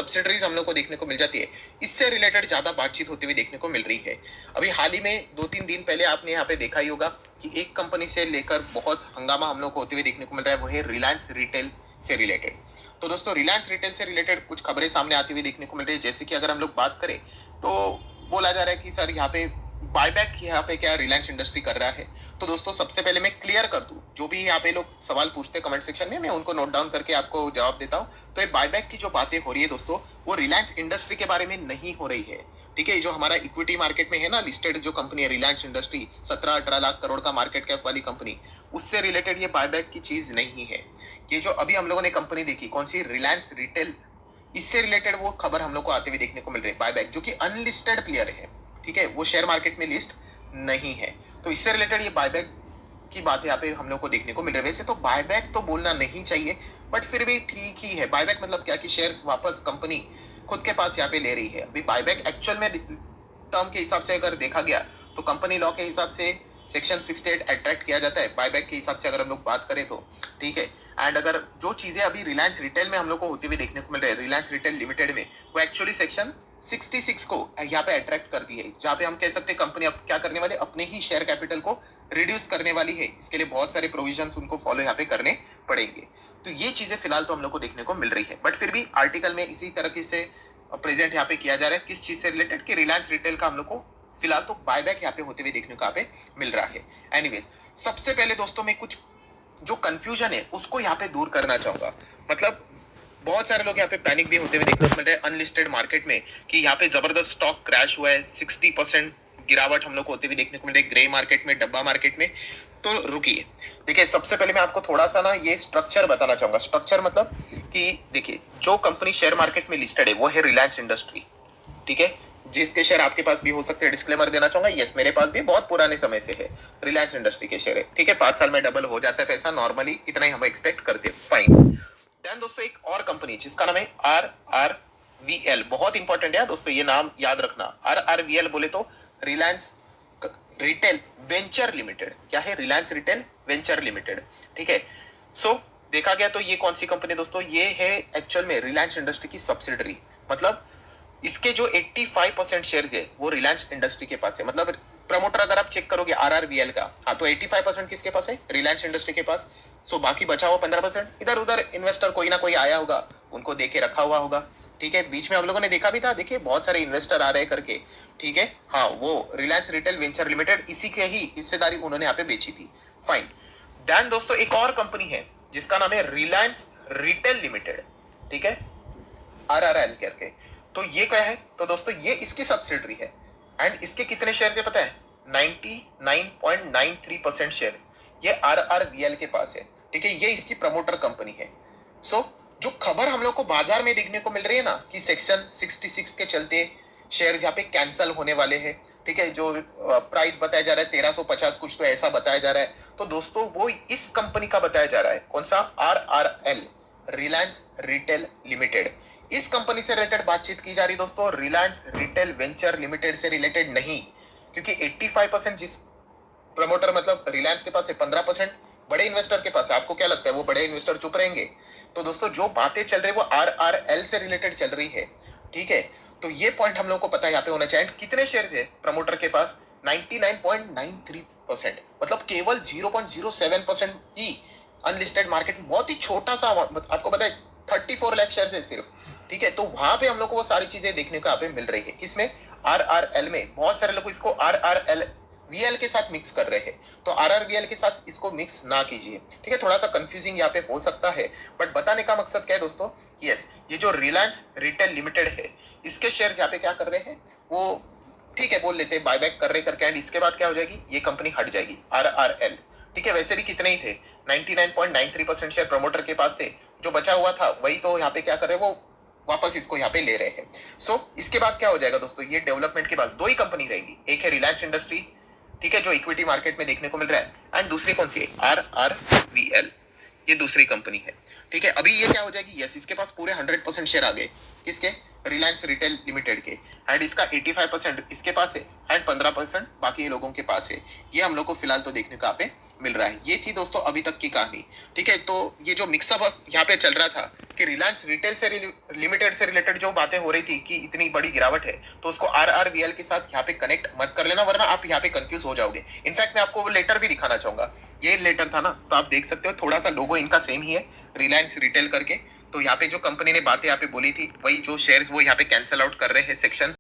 Subsidiaries हम लोग को देखने को मिल जाती है, इससे रिलेटेड ज्यादा बातचीत होती हुई देखने को मिल रही है। अभी हाल ही में 2-3 दिन पहले आपने यहाँ पे देखा ही होगा कि एक कंपनी से लेकर बहुत हंगामा हम लोग को होते हुए देखने को मिल रहा है, वो है रिलायंस रिटेल से रिलेटेड। तो दोस्तों रिलायंस रिटेल से रिलेटेड कुछ खबरें सामने आती हुई देखने को मिल रही है। जैसे कि अगर हम लोग बात करें तो बोला जा रहा है कि सर यहाँ पे बायबैक यहाँ पे क्या रिलायंस इंडस्ट्री कर रहा है। तो दोस्तों सबसे पहले मैं क्लियर कर दूं, जो भी यहाँ पे लोग सवाल पूछते हैं कमेंट सेक्शन में, मैं उनको नोट डाउन करके आपको जवाब देता हूँ। तो ये बायबैक की जो बातें हो रही है दोस्तों, वो रिलायंस इंडस्ट्री के बारे में नहीं हो रही है। ठीक है, जो हमारा इक्विटी मार्केट में है ना लिस्टेड जो कंपनी है रिलायंस इंडस्ट्री, 17-18 लाख करोड़ का मार्केट कैप वाली कंपनी, उससे रिलेटेड ये बायबैक की चीज नहीं है। ये जो अभी हम लोगों ने कंपनी देखी कौन सी, रिलायंस रिटेल, इससे रिलेटेड वो खबर हम लोग को आते हुए देखने को मिल रही है बायबैक, जो कि अनलिस्टेड प्लेयर है। ठीक है, वो शेयर मार्केट में लिस्ट नहीं है। तो इससे रिलेटेड ये बायबैक की बात यहाँ पे हम लोग को देखने को मिल रही है। वैसे तो बायबैक तो बोलना नहीं चाहिए, बट फिर भी ठीक ही है। बायबैक मतलब क्या कि शेयर्स वापस कंपनी खुद के पास यहाँ पे ले रही है। अभी बायबैक एक्चुअल में टर्म के हिसाब से अगर देखा गया तो कंपनी लॉ के हिसाब से सेक्शन 68 अट्रैक्ट किया जाता है बायबैक के हिसाब से अगर हम लोग बात करें तो। ठीक है, एंड अगर जो चीजें अभी रिलायंस रिटेल में हम लोग को होती हुई देखने को मिल रही है, रिलायंस रिटेल लिमिटेड में, वो एक्चुअली सेक्शन 66 को यहाँ पे अट्रैक्ट कर दी है, जहाँ पे हम कह सकते हैं कंपनी अब क्या करने वाले, अपने ही शेयर कैपिटल को रिड्यूस करने वाली है। इसके लिए बहुत सारे प्रोविजंस उनको फॉलो यहाँ पे करने पड़ेंगे। तो ये चीजें फिलहाल तो हम लोग को देखने को मिल रही है, बट फिर भी आर्टिकल में इसी तरीके से प्रेजेंट यहाँ पे किया जा रहा है। किस चीज से रिलेटेड, कि रिलायंस रिटेल का हम लोग को फिलहाल तो बायबैक यहाँ पे होते हुए देखने को यहाँ पे मिल रहा है। एनीवेज, सबसे पहले दोस्तों मैं कुछ जो कंफ्यूजन है उसको यहाँ पे दूर करना चाहूंगा। मतलब बहुत सारे लोग यहाँ पे पैनिक भी होते हुए देखने को मिल रहे हैं अनलिस्टेड मार्केट में, कि यहाँ पे जबरदस्त स्टॉक क्रैश हुआ है, 60% गिरावट हम लोग को होते हुए देखने को मिल रही है ग्रे मार्केट में, डब्बा मार्केट में। तो रुकिए, देखिए सबसे पहले मैं आपको थोड़ा सा ना ये स्ट्रक्चर बताना चाहूंगा। स्ट्रक्चर मतलब कि देखिए जो कंपनी शेयर मार्केट में लिस्टेड है वो है रिलायंस इंडस्ट्री। ठीक है, जिसके शेयर आपके पास भी हो सकते हैं, डिस्क्लेमर देना चाहूंगा, यस मेरे पास भी बहुत पुराने समय से है रिलायंस इंडस्ट्री के शेयर है। ठीक है, 5 साल में डबल हो जाता है पैसा, नॉर्मली इतना ही हम एक्सपेक्ट करते हैं, फाइन। देन दोस्तों एक और कंपनी जिसका नाम है RRVL, बहुत इंपॉर्टेंट है दोस्तों, ये नाम याद रखना। RRVL बोले तो रिलायंस रिटेल वेंचर लिमिटेड। क्या है, रिलायंस रिटेल वेंचर लिमिटेड। ठीक है, सो देखा गया तो ये कौन सी कंपनी दोस्तों, ये है एक्चुअल में रिलायंस इंडस्ट्री की सब्सिडरी। मतलब इसके जो 85% शेयर है वो रिलायंस इंडस्ट्री के पास है। मतलब प्रमोटर अगर आप चेक करोगे RRVL का, हाँ तो 85% किसके पास है, रिलायंस इंडस्ट्री के पास। सो बाकी बचा हुआ 15% इधर उधर इन्वेस्टर कोई ना कोई आया होगा, उनको देके रखा हुआ होगा। ठीक है, बीच में हम लोगों ने देखा भी था, देखिए बहुत सारे इन्वेस्टर आ रहे करके। ठीक है, हाँ वो रिलायंस रिटेल वेंचर लिमिटेड, इसी के ही हिस्सेदारी उन्होंने यहाँ पे बेची थी, फाइन। देन दोस्तों एक और कंपनी है जिसका नाम है रिलायंस रिटेल लिमिटेड। ठीक है, RRL करके। तो ये क्या है, तो दोस्तों ये इसकी सब्सिडरी है। एंड इसके कितने शेयर है पता है, 99.93% शेयर ये RRVL के पास है। ठीक है, ये इसकी प्रमोटर कंपनी है। सो जो खबर हम लोग को बाजार में देखने को मिल रही है ना, कि सेक्शन 66 के चलते शेयर यहाँ पे कैंसल होने वाले हैं। ठीक है, जो प्राइस बताया जा रहा है 1350 कुछ तो ऐसा बताया जा रहा है। तो दोस्तों वो इस कंपनी का बताया जा रहा है, कौन सा, RRL, रिलायंस रिटेल लिमिटेड। इस कंपनी से रिलेटेड बातचीत की जा रही दोस्तों, रिलायंस रिटेल वेंचर लिमिटेड से रिलेटेड नहीं। क्योंकि 85% जिस प्रमोटर मतलब रिलायंस के पास है, 15% बड़े इन्वेस्टर के पास है। आपको क्या लगता है वो बड़े इन्वेस्टर चुप रहेंगे? तो दोस्तों जो बातें चल रही है वो RRL से रिलेटेड चल रही है। ठीक है, तो ये पॉइंट हम लोग को पता है यहाँ पे होना चाहिए। कितने शेयर है प्रमोटर के पास, 99.93%, मतलब केवल 0.07% ही अनलिस्टेड मार्केट में, बहुत ही छोटा सा, आपको पता है 34 लाख शेयर है सिर्फ। ठीक है, तो वहां पे हम लोग को वो सारी चीजें देखने को यहाँ पे मिल रही है। किसमें, RRL में। बहुत सारे लोग इसको RRVL के साथ मिक्स कर रहे हैं, तो RRVL के साथ इसको मिक्स ना कीजिए। ठीक है, थोड़ा सा कंफ्यूजिंग यहाँ पे हो सकता है, बट बताने का मकसद क्या है दोस्तों, यस ये जो रिलायंस रिटेल लिमिटेड है इसके शेयर यहाँ पे क्या कर रहे हैं वो, ठीक है बोल लेते हैं बायबैक कर रहे करके, एंड इसके बाद क्या हो जाएगी, ये कंपनी हट जाएगी RRL। ठीक है, वैसे भी कितने ही थे, 99.93% शेयर प्रमोटर के पास थे, जो बचा हुआ था वही तो यहाँ पे क्या कर रहे हैं, वो वापस इसको यहाँ पे ले रहे हैं। सो इसके बाद क्या हो जाएगा दोस्तों, ये डेवलपमेंट के बाद दो ही कंपनी रहेगी, एक है रिलायंस इंडस्ट्री, ठीक है, जो इक्विटी मार्केट में देखने को मिल रहा है, एंड दूसरी कौन सी है, RRVL, ये दूसरी कंपनी है। ठीक है, अभी ये क्या हो जाएगी, यस इसके पास पूरे 100% शेयर आ गए, किसके, रिलायंस रिटेल लिमिटेड के, एंड इसका 85% इसके पास है एंड 15% बाकी लोगों के पास है। ये हम लोग को फिलहाल तो देखने को यहाँ पे मिल रहा है। ये थी दोस्तों अभी तक की कहानी। ठीक है, तो ये जो मिक्सअप यहाँ पे चल रहा था कि रिलायंस रिटेल से लिमिटेड से रिलेटेड जो बातें हो रही थी कि इतनी बड़ी गिरावट है, तो उसको RRVL के साथ यहाँ पे कनेक्ट मत कर लेना, वरना आप यहाँ पे कंफ्यूज हो जाओगे। इनफैक्ट मैं आपको वो लेटर भी दिखाना चाहूंगा। ये लेटर था ना, तो आप देख सकते हो थोड़ा सा लोगो इनका सेम ही है, रिलायंस रिटेल करके। तो यहाँ पे जो कंपनी ने बातें यहाँ पे बोली थी, वही जो शेयर्स वो यहाँ पे कैंसिल आउट कर रहे हैं सेक्शन